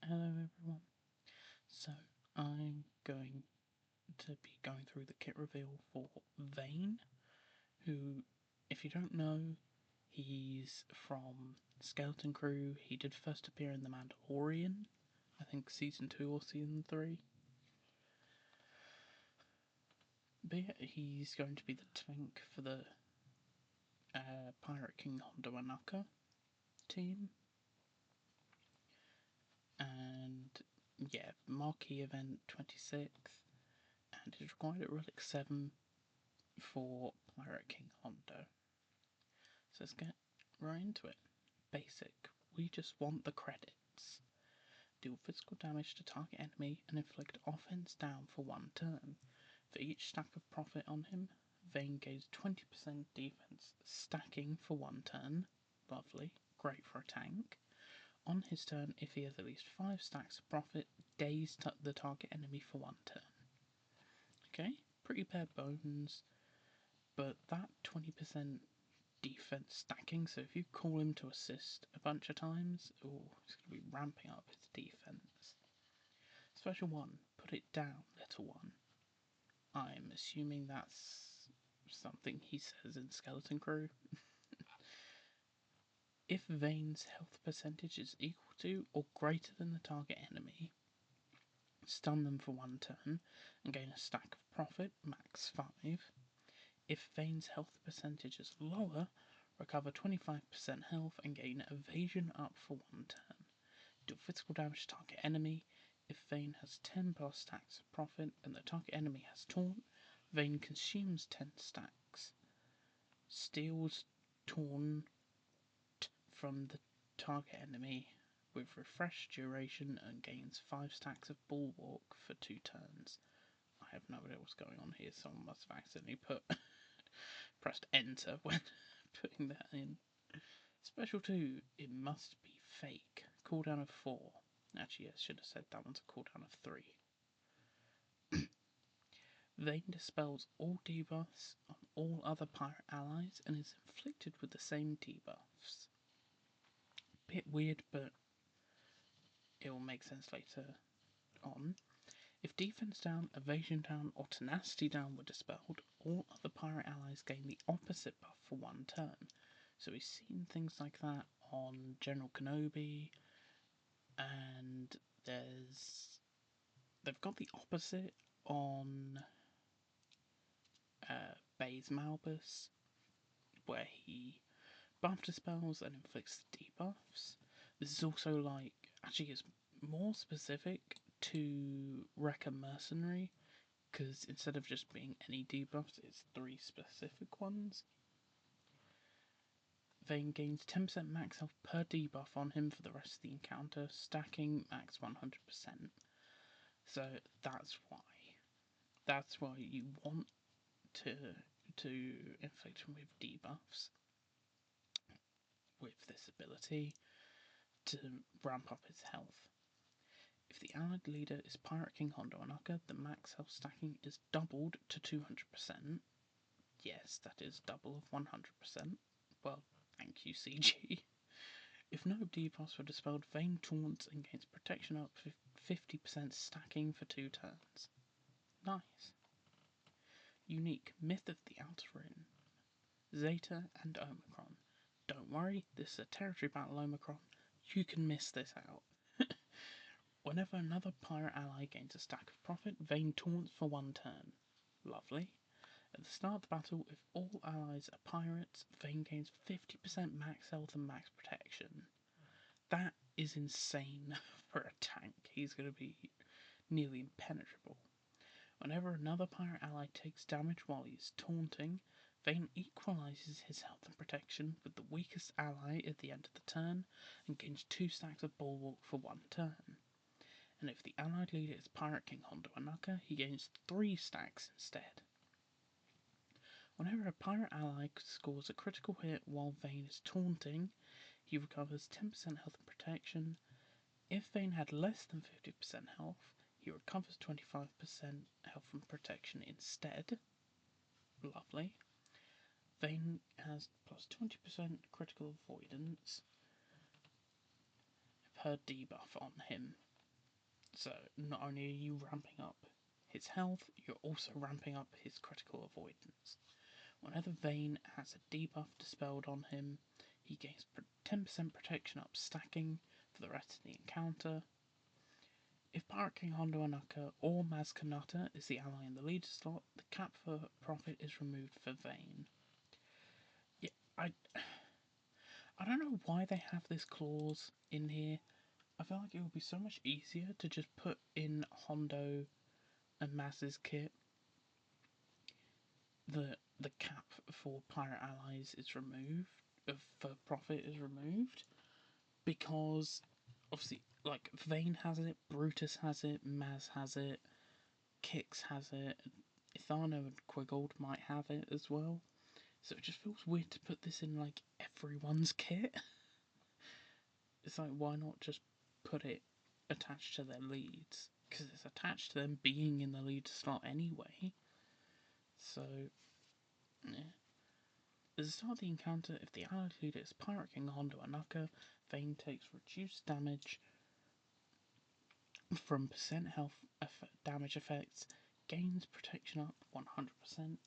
Hello everyone. So I'm going to be going through the kit reveal for Vane, who, if you don't know, he's from Skeleton Crew. He did first appear in The Mandalorian, I think season 2 or season 3. But yeah, he's going to be the tank for the Pirate King Hondo Anaka team. And yeah, marquee event 26th, and it's required at Relic 7 for Pirate King Hondo. So let's get right into it. Basic. We just want the credits. Deal physical damage to target enemy and inflict offense down for 1 turn. For each stack of profit on him, Vane gains 20% defense stacking for 1 turn. Lovely. Great for a tank. On his turn, if he has at least 5 stacks of profit, daze the target enemy for 1 turn. Okay, pretty bare bones, but that 20% defense stacking, so if you call him to assist a bunch of times, he's going to be ramping up his defense. Special 1, put it down, little one. I'm assuming that's something he says in Skeleton Crew. If Vane's health percentage is equal to or greater than the target enemy, stun them for 1 turn and gain a stack of profit, max 5. If Vane's health percentage is lower, recover 25% health and gain evasion up for 1 turn. Deal physical damage to target enemy. If Vane has 10 plus stacks of profit and the target enemy has taunt, Vane consumes 10 stacks, steals taunt from the target enemy with refreshed duration and gains 5 stacks of bulwark for 2 turns. I have no idea what's going on here, someone must have accidentally pressed enter when putting that in. Special 2, it must be fake. Cooldown of 4. Actually, yes, should have said that one's a cooldown of 3. Vane dispels all debuffs on all other pirate allies and is inflicted with the same debuffs. Bit weird, but it will make sense later on. If defense down, evasion down, or tenacity down were dispelled, all other pirate allies gain the opposite buff for 1 turn. So we've seen things like that on General Kenobi, and they've got the opposite on Baze Malbus, where he buff dispels and inflicts debuffs. This is also actually it's more specific to Wrecker Mercenary, because instead of just being any debuffs, it's 3 specific ones. Vane gains 10% max health per debuff on him for the rest of the encounter, stacking max 100%. So that's why. That's why you want to inflict him with debuffs with this ability to ramp up his health. If the allied leader is Pirate King Hondo Anaka, the max health stacking is doubled to 200%. Yes, that is double of 100%. Well, thank you, CG. If no debuffs were dispelled, Vane taunts and gains protection up 50% stacking for 2 turns. Nice. Unique Myth of the Outer Rim. Zeta and Omicron. Don't worry, this is a territory battle, Omicron. You can miss this out. Whenever another pirate ally gains a stack of profit, Vane taunts for 1 turn. Lovely. At the start of the battle, if all allies are pirates, Vane gains 50% max health and max protection. That is insane for a tank. He's going to be nearly impenetrable. Whenever another pirate ally takes damage while he is taunting, Vane equalises his health and protection with the weakest ally at the end of the turn and gains 2 stacks of bulwark for 1 turn. And if the allied leader is Pirate King Hondo Anaka, he gains 3 stacks instead. Whenever a pirate ally scores a critical hit while Vane is taunting, he recovers 10% health and protection. If Vane had less than 50% health, he recovers 25% health and protection instead. Lovely. Vane has plus 20% critical avoidance per debuff on him. So not only are you ramping up his health, you're also ramping up his critical avoidance. Whenever Vane has a debuff dispelled on him, he gains 10% protection up stacking for the rest of the encounter. If Pirate King Hondo Anaka or Maz Kanata is the ally in the leader slot, the cap for profit is removed for Vane. Yeah, I don't know why they have this clause in here. I feel like it would be so much easier to just put in Hondo and Maz's kit. The cap for pirate allies is removed, for profit is removed, because obviously, like, Vane has it, Brutus has it, Maz has it, Kix has it, Ithano and Quiggold might have it as well. So it just feels weird to put this in, like, everyone's kit. It's like, why not just put it attached to their leads? Because it's attached to them being in the lead slot anyway. So, yeah. At the start of the encounter, if the allied leader is Pirate King Hondo Anaka, Vane takes reduced damage from percent health damage effects, gains protection up 100%,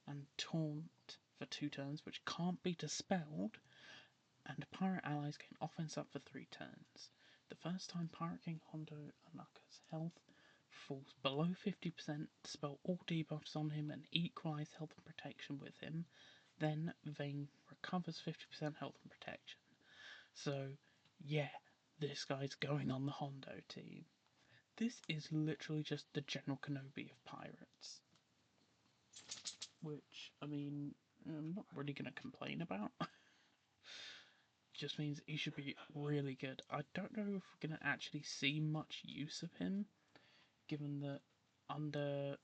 and taunt for 2 turns, which can't be dispelled, and pirate allies gain offense up for 3 turns. The first time Pirate King Hondo Anaka's health falls below 50%, dispel all debuffs on him and equalise health and protection with him, then Vane recovers 50% health and protection. So, yeah, this guy's going on the Hondo team. This is literally just the General Kenobi of pirates. Which, I mean, I'm not really going to complain about. Just means he should be really good. I don't know if we're going to actually see much use of him, given that under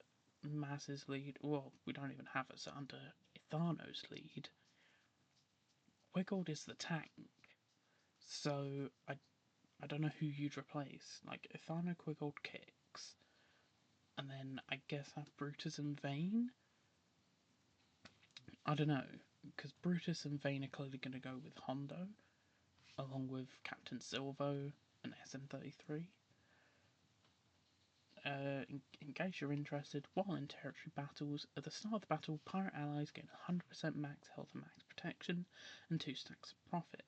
Maz's lead, well, we don't even have it, so under Ithano's lead, Quiggold is the tank. So I don't know who you'd replace. Like, Ithano, Quiggold, Kix, and then I guess have Brutus and Vane. I don't know, because Brutus and Vane are clearly going to go with Hondo, along with Captain Silvo and SM33. In case you're interested, while in territory battles, at the start of the battle, pirate allies gain 100% max health and max protection, and 2 stacks of profit.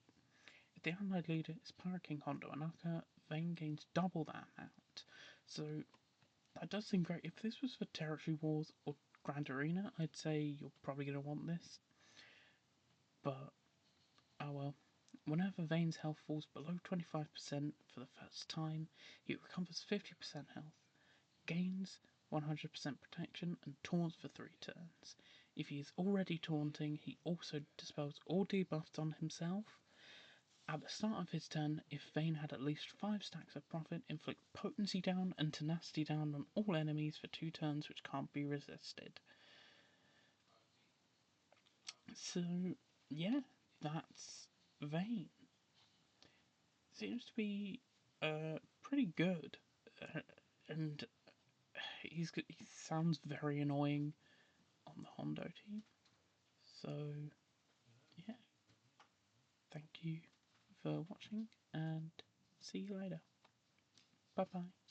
If the allied leader is Pirate King Hondo Anaka, Vane gains double that amount. So that does seem great. If this was for Territory Wars or Grand Arena, I'd say you're probably going to want this. But, oh well. Whenever Vane's health falls below 25% for the first time, he recovers 50% health, gains 100% protection, and taunts for 3 turns. If he is already taunting, he also dispels all debuffs on himself. At the start of his turn, if Vane had at least 5 stacks of profit, inflict potency down and tenacity down on all enemies for 2 turns which can't be resisted. So, yeah, that's Vane. Seems to be pretty good, and he sounds very annoying on the Hondo team. So, yeah, thank you for watching, and see you later. Bye bye.